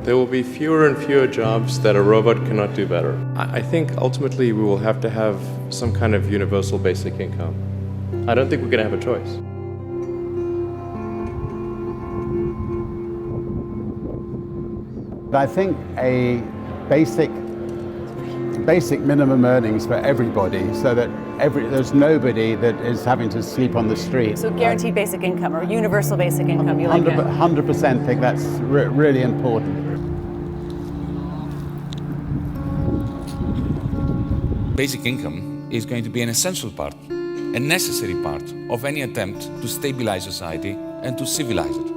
There will be fewer and fewer jobs that a robot cannot do better. I think ultimately we will have to have some kind of universal basic income. I don't think we're going to have a choice. I think a basic minimum earnings for everybody, so that there's nobody that is having to sleep on the street. So guaranteed basic income or universal basic income, you like that? 100% think that's really important. Basic income is going to be an essential part, a necessary part of any attempt to stabilize society and to civilize it.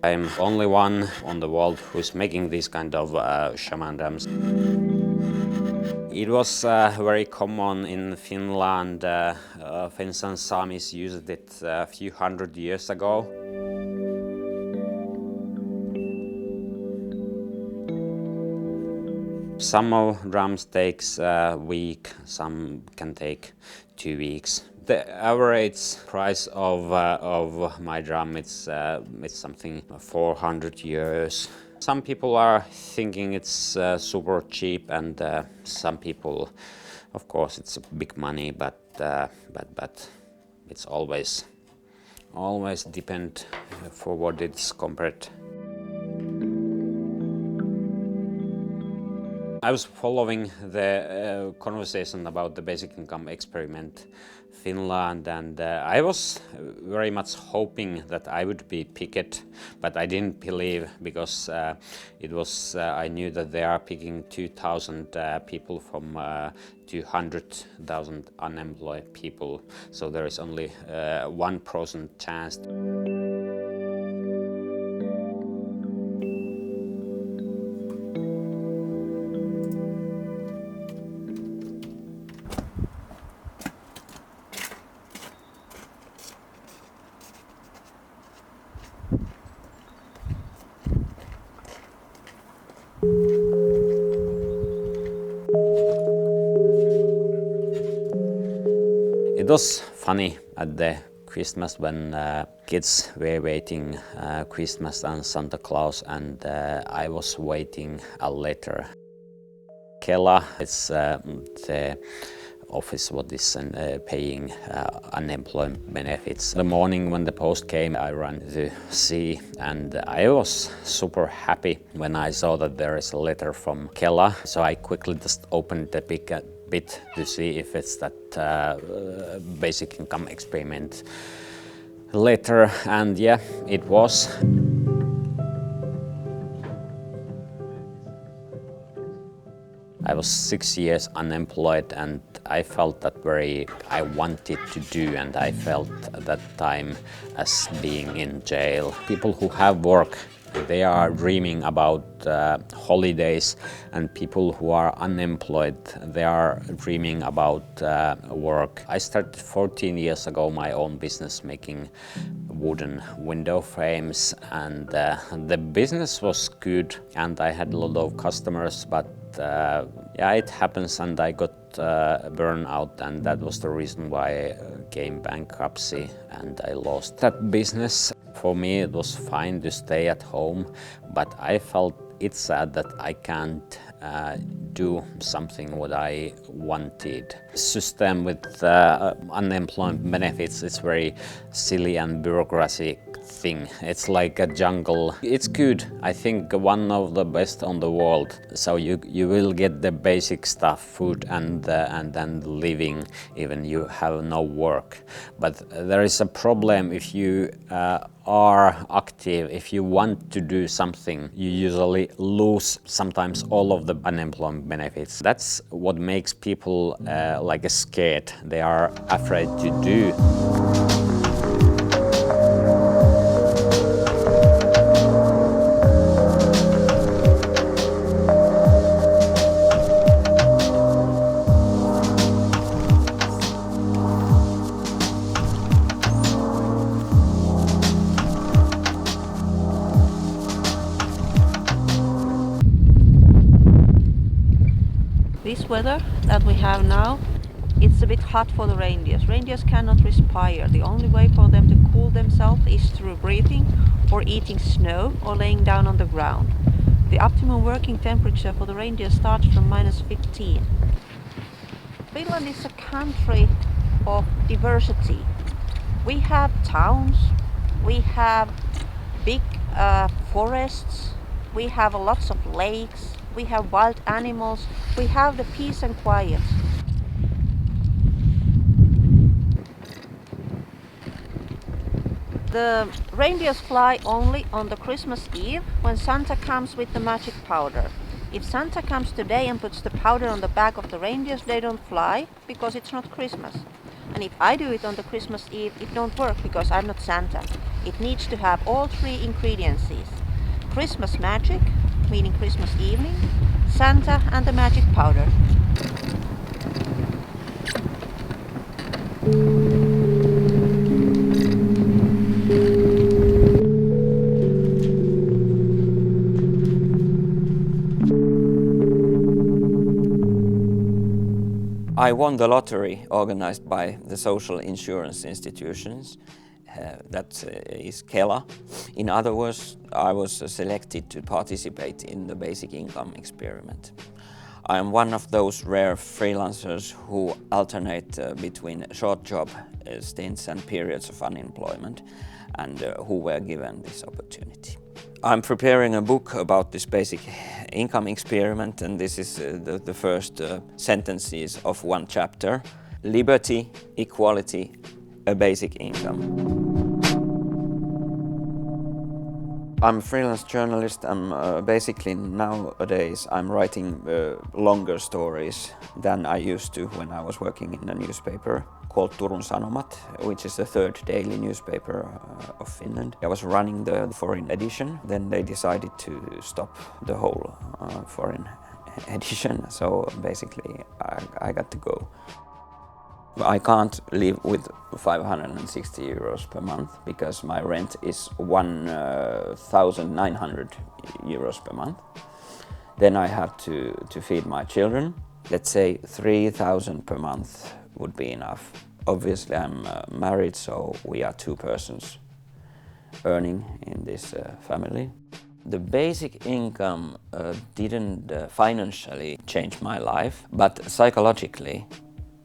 I'm only one on the world who's making these kind of shaman dams. It was very common in Finland. Finns and Samis used it a few hundred years ago. Some drums takes a week, some can take 2 weeks. The average price of my drum it's something 400 euros. Some people are thinking it's super cheap, and some people, of course, it's big money, but it's always depend for what it's compared. I was following the conversation about the basic income experiment Finland, and I was very much hoping that I would be picked, but I didn't believe, because I knew that they are picking 2,000 people from 200,000 unemployed people, so there is only 1% chance. It was funny at the Christmas when kids were waiting Christmas and Santa Claus, and I was waiting a letter. Kela, it's the office what is paying unemployment benefits. The morning when the post came, I ran to see, and I was super happy when I saw that there is a letter from Kela. So I quickly just opened the bit to see if it's that basic income experiment letter, and yeah, it was. I was 6 years unemployed, and I felt that I wanted to do, and I felt at that time as being in jail. People who have work, they are dreaming about holidays, and people who are unemployed, they are dreaming about work. I started 14 years ago my own business making wooden window frames, and the business was good, and I had a lot of customers, but yeah, it happens, and I got burned out, and that was the reason why I came bankruptcy, and I lost that business. For me, it was fine to stay at home, but I felt it's sad that I can't do something what I wanted. System with unemployment benefits is very silly and bureaucratic thing. It's like a jungle. It's good. I think one of the best on the world. So you will get the basic stuff, food and then living, even you have no work. But there is a problem if you are active, if you want to do something, you usually lose sometimes all of the unemployment benefits. That's what makes people like scared. They are afraid to do. this weather that we have now, it's a bit hot for the reindeers. Reindeers cannot respire. The only way for them to cool themselves is through breathing or eating snow or laying down on the ground. The optimum working temperature for the reindeer starts from -15. Finland is a country of diversity. We have towns, we have big forests, we have lots of lakes, we have wild animals, we have the peace and quiet. The reindeers fly only on the Christmas Eve when Santa comes with the magic powder. If Santa comes today and puts the powder on the back of the reindeers, they don't fly because it's not Christmas. And if I do it on the Christmas Eve, it don't work because I'm not Santa. It needs to have all three ingredients. Christmas magic, meaning Christmas evening, Santa and the magic powder. I won the lottery organized by the social insurance institutions, that is Kela. In other words, I was selected to participate in the basic income experiment. I am one of those rare freelancers who alternate between short job stints and periods of unemployment, and who were given this opportunity. I'm preparing a book about this basic income experiment, and this is the first sentences of one chapter. Liberty, equality, a basic income. I'm a freelance journalist. Basically nowadays I'm writing longer stories than I used to when I was working in a newspaper called Turun Sanomat, which is the third daily newspaper of Finland. I was running the foreign edition, then they decided to stop the whole foreign edition, so basically I got to go. I can't live with 560 euros per month because my rent is 1,900 euros per month. Then I have to feed my children. Let's say 3,000 per month would be enough. Obviously I'm married, so we are two persons earning in this family. The basic income didn't financially change my life, but psychologically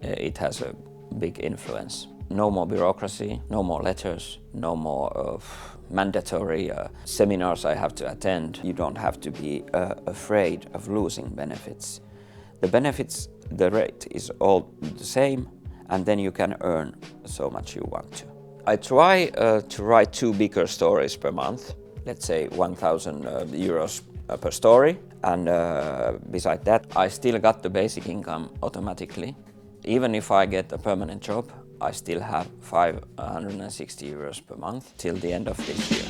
it has a big influence. No more bureaucracy, no more letters, no more mandatory seminars I have to attend. You don't have to be afraid of losing benefits. The benefits, the rate is all the same, and then you can earn so much you want to. I try to write 2 bigger stories per month, let's say 1,000 euros per story, and beside that I still got the basic income automatically. Even if I get a permanent job, I still have 560 euros per month till the end of this year.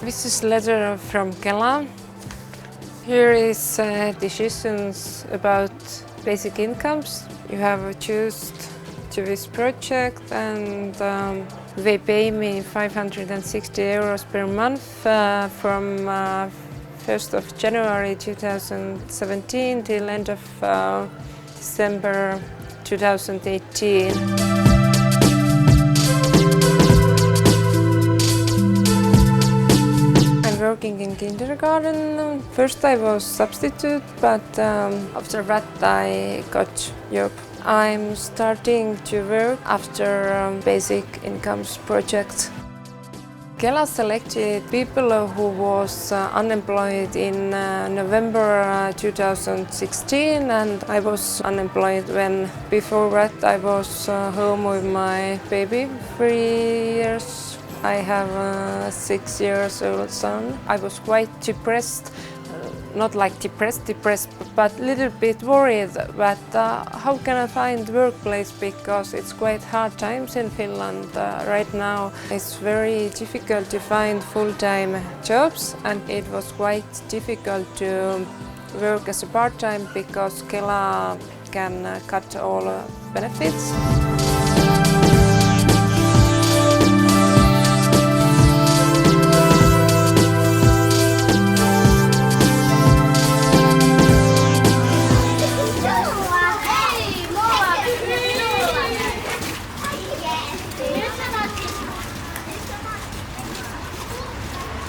This is a letter from Kela. Here is decisions about basic incomes. You have chosen to this project, and they pay me 560 euros per month from 1st of January 2017 till end of December 2018. Working in kindergarten. First I was substitute, but after that I got job. I'm starting to work after basic incomes project. Kela selected people who was unemployed in November 2016, and I was unemployed when before that I was home with my baby, 3 years. I have a 6 years old son. I was quite depressed not like depressed, but a little bit worried that how can I find workplace, because it's quite hard times in Finland right now. It's very difficult to find full-time jobs, and it was quite difficult to work as a part-time because Kela can cut all benefits.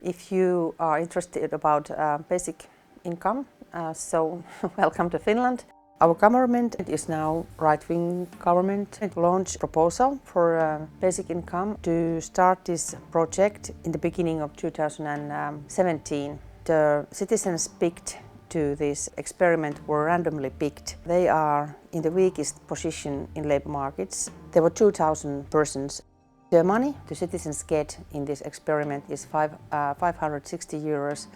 If you are interested about basic income, so welcome to Finland. Our government is now right-wing government. It launched a proposal for basic income to start this project in the beginning of 2017. The citizens picked to this experiment were randomly picked. They are in the weakest position in labor markets. There were 2,000 persons. The money the citizens get in this experiment is 560 euros,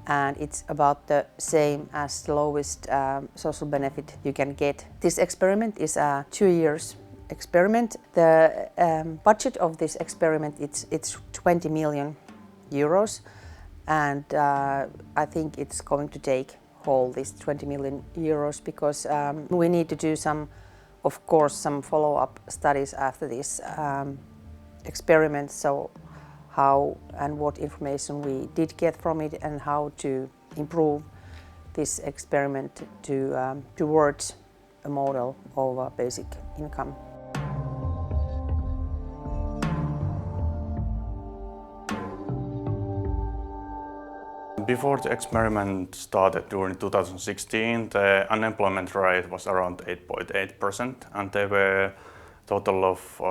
and it's about the same as the lowest social benefit you can get. This experiment is a 2 years experiment. The budget of this experiment it's 20 million euros, and I think it's going to take whole this 20 million euros because we need to do some follow-up studies after this experiment, so how and what information we did get from it and how to improve this experiment towards a model of a basic income. Before the experiment started during 2016, the unemployment rate was around 8.8%, and there were total of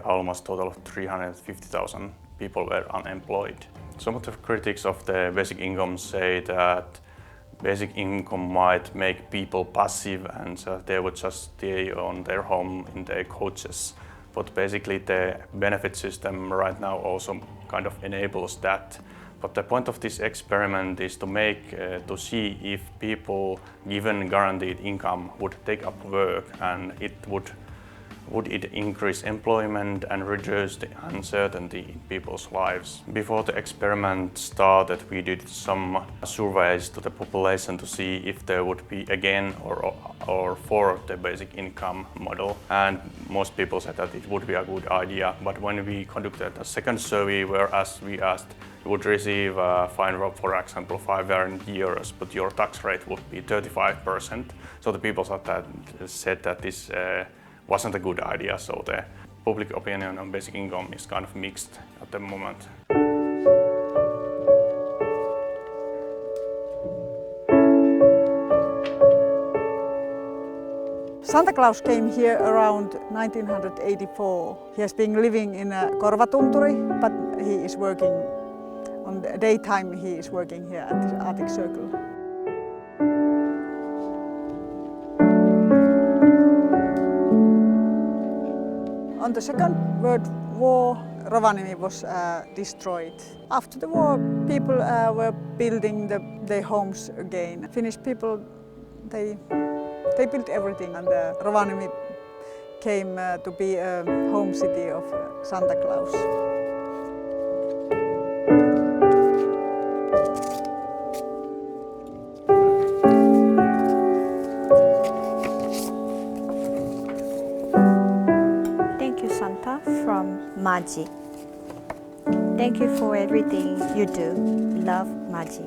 almost total of 350,000 people were unemployed. Some of the critics of the basic income say that basic income might make people passive and so they would just stay on their home in their couches. But basically the benefit system right now also kind of enables that. But the point of this experiment is to see if people given guaranteed income would take up work, and would it increase employment and reduce the uncertainty in people's lives. Before the experiment started, we did some surveys to the population to see if there would be again or for the basic income model. And most people said that it would be a good idea. But when we conducted a second survey whereas we asked, you would receive a fine of, for example, 5,000 euros, but your tax rate would be 35%. So the people said that this wasn't a good idea, so the public opinion on basic income is kind of mixed at the moment. Santa Claus came here around 1984. He has been living in Korvatunturi, but he is working on the daytime. He is working here at the Arctic Circle. On the Second World War, Rovaniemi was destroyed. After the war, people were building their homes again. Finnish people, they built everything, and Rovaniemi came to be a home city of Santa Claus. From Maji. Thank you for everything you do. Love, Maji.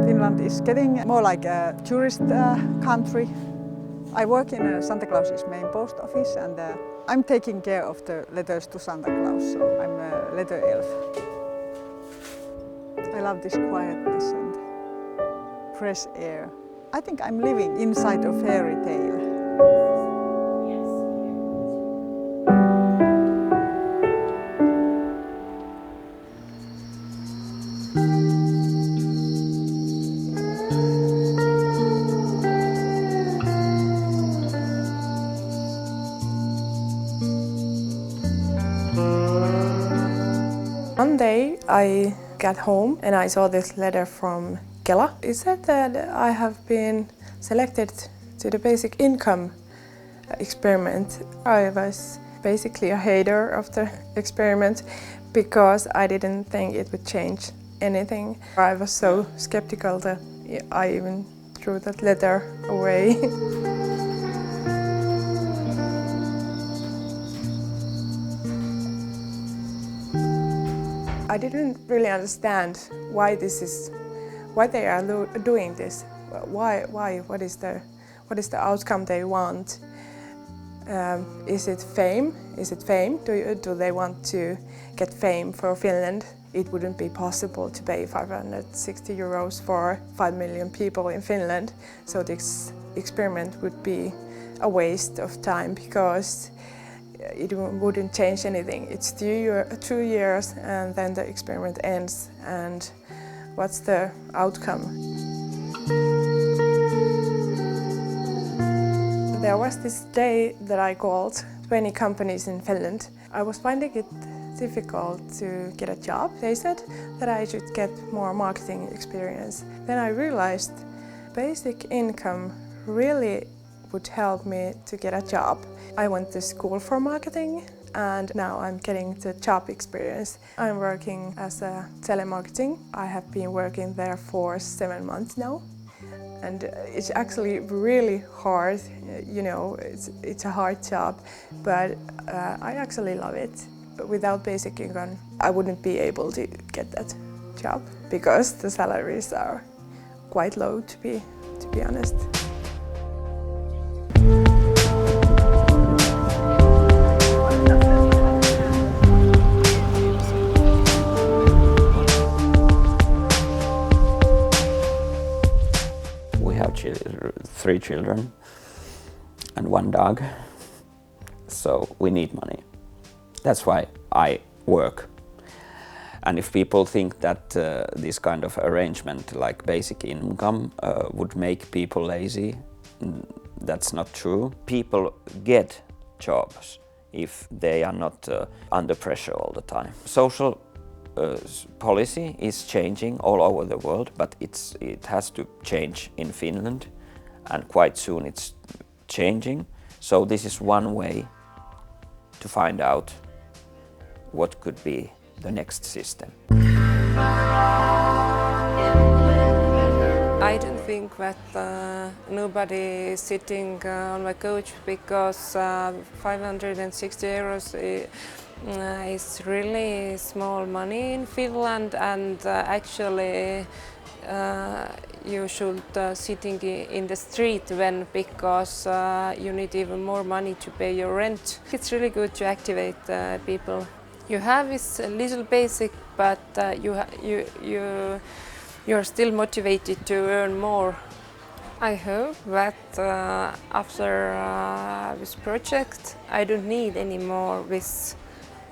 Finland is getting more like a tourist country. I work in Santa Claus's main post office, and I'm taking care of the letters to Santa Claus, so I'm a letter elf. I love this quietness and fresh air. I think I'm living inside a fairy tale. I got home and I saw this letter from Kela. It said that I have been selected to the basic income experiment. I was basically a hater of the experiment because I didn't think it would change anything. I was so skeptical that I even threw that letter away. I didn't really understand why they are doing this. Why? What is the outcome they want? Is it fame? Do they want to get fame for Finland? It wouldn't be possible to pay 560 euros for 5 million people in Finland. So this experiment would be a waste of time because it wouldn't change anything. It's 2 years and then the experiment ends. And what's the outcome? There was this day that I called 20 companies in Finland. I was finding it difficult to get a job. They said that I should get more marketing experience. Then I realized basic income really would help me to get a job. I went to school for marketing and now I'm getting the job experience. I'm working as a telemarketing. I have been working there for 7 months now. And it's actually really hard, you know, it's a hard job, but I actually love it. Without basic income, I wouldn't be able to get that job because the salaries are quite low, to be honest. We have 3 children and 1 dog, so we need money. That's why I work. And if people think that this kind of arrangement like basic income would make people lazy, that's not true. People get jobs if they are not under pressure all the time. Social policy is changing all over the world, but it has to change in Finland, and quite soon it's changing. So this is one way to find out what could be the next system. I don't think that nobody is sitting on my couch because 560 euros is really small money in Finland, and actually you should sitting in the street when because you need even more money to pay your rent. It's really good to activate people. You have is a little basic, but you're still motivated to earn more. I hope that after this project I don't need any more this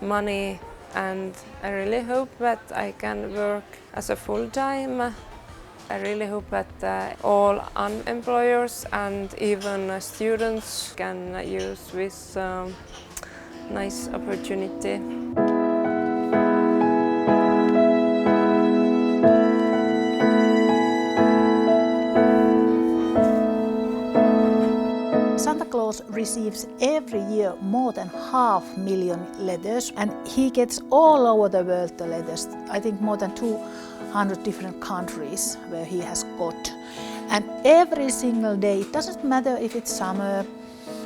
money, and I really hope that I can work as a full-time. I really hope that all unemployers and even students can use this nice opportunity. Santa Claus receives every year more than 500,000 letters, and he gets all over the world the letters. I think more than 200 different countries where he has got. And every single day, it doesn't matter if it's summer,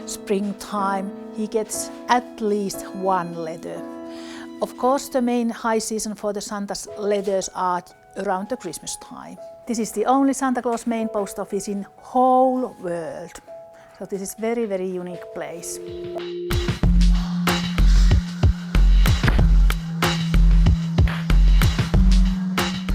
springtime, he gets at least 1 letter. Of course, the main high season for the Santa's letters are around the Christmas time. This is the only Santa Claus main post office in whole world. So this is very, very unique place.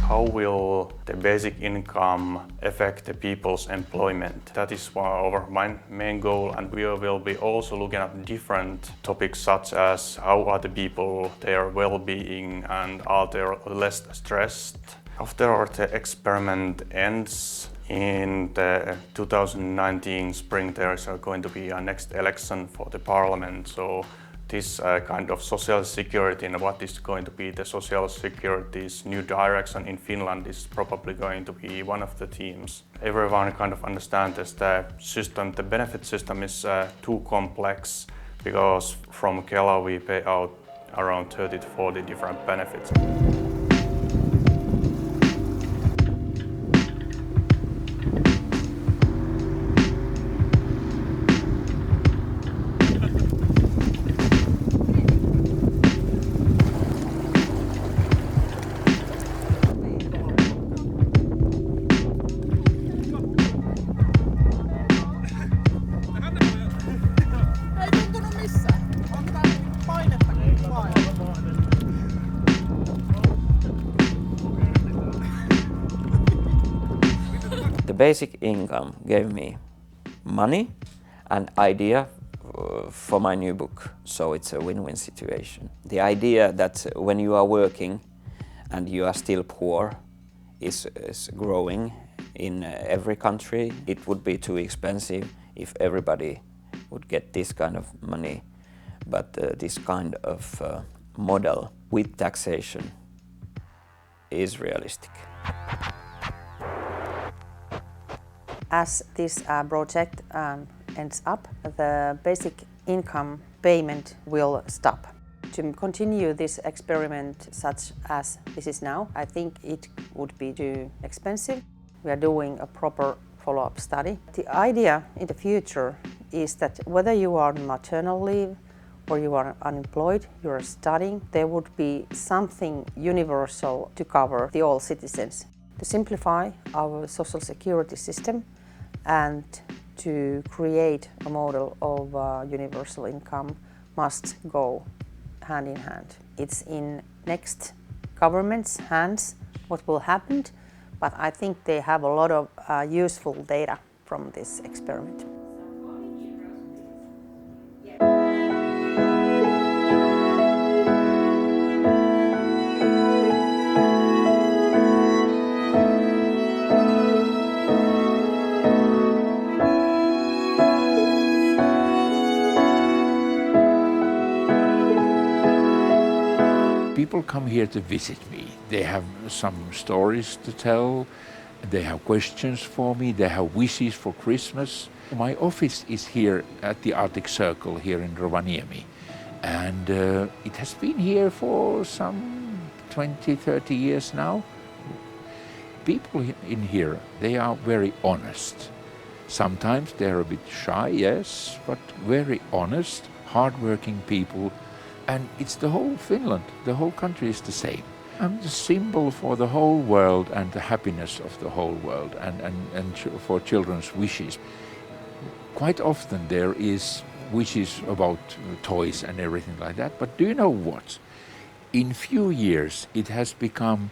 How will the basic income affect the people's employment? That is our main goal, and we will be also looking at different topics such as how are the people, their well-being, and are they less stressed. After the experiment ends in the 2019 spring, there is going to be a next election for the parliament, so this kind of social security and what is going to be the social security's new direction in Finland is probably going to be one of the themes. Everyone kind of understands the system, the benefit system is too complex because from Kela we pay out around 30 to 40 different benefits. The basic income gave me money and idea for my new book, so it's a win-win situation. The idea that when you are working and you are still poor is growing in every country. It would be too expensive if everybody would get this kind of money, but this kind of model with taxation is realistic. As this project ends up, the basic income payment will stop. To continue this experiment such as this is now, I think it would be too expensive. We are doing a proper follow-up study. The idea in the future is that whether you are on maternal leave or you are unemployed, you are studying, there would be something universal to cover all citizens. To simplify our social security system and to create a model of universal income must go hand in hand. It's in next government's hands what will happen, but I think they have a lot of useful data from this experiment. People come here to visit me. They have some stories to tell, they have questions for me, they have wishes for Christmas. My office is here at the Arctic Circle here in Rovaniemi, and it has been here for some 20, 30 years now. People in here, they are very honest. Sometimes they're a bit shy, yes, but very honest, hard-working people. And it's the whole Finland, the whole country is the same. I'm the symbol for the whole world and the happiness of the whole world and for children's wishes. Quite often there is wishes about toys and everything like that, but do you know what? In few years it has become,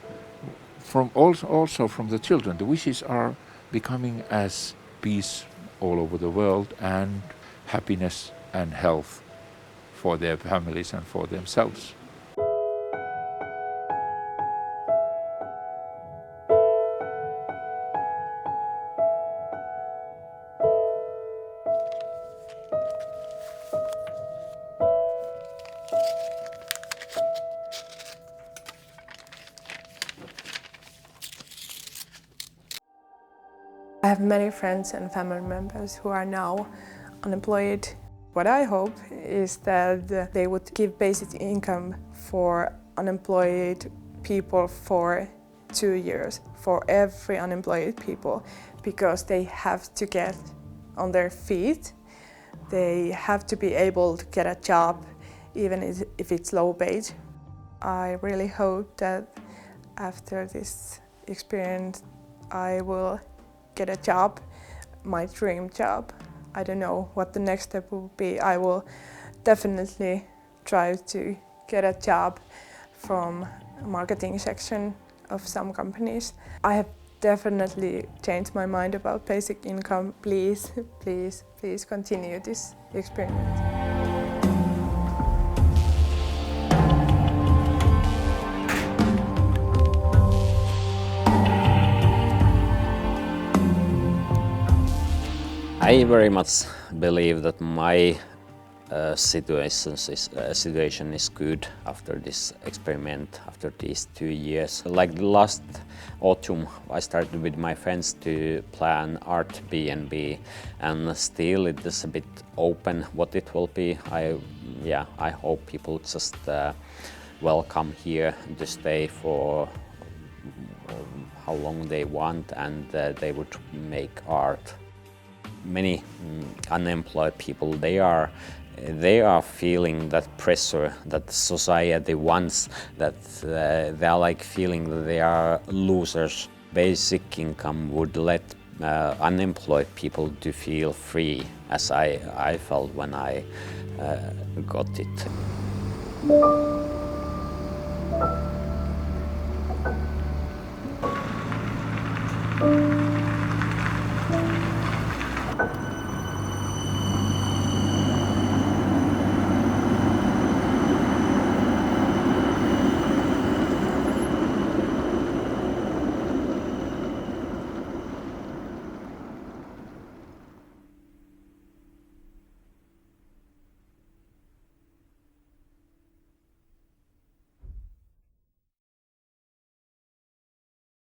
also from the children, the wishes are becoming as peace all over the world and happiness and health for their families and for themselves. I have many friends and family members who are now unemployed. What I hope is that they would give basic income for unemployed people for 2 years, for every unemployed people, because they have to get on their feet. They have to be able to get a job, even if it's low wage. I really hope that after this experience I will get a job, my dream job. I don't know what the next step will be. I will definitely try to get a job from marketing section of some companies. I have definitely changed my mind about basic income. Please, please, please continue this experiment. I very much believe that my situation is good after this experiment, after these 2 years. Like the last autumn, I started with my friends to plan art B&B, and still it is a bit open what it will be. I hope people just welcome here to stay for how long they want, and they would make art. Many unemployed people, they are feeling that pressure that society wants, that they are like feeling that they are losers. Basic income would let unemployed people to feel free, as I felt when I got it.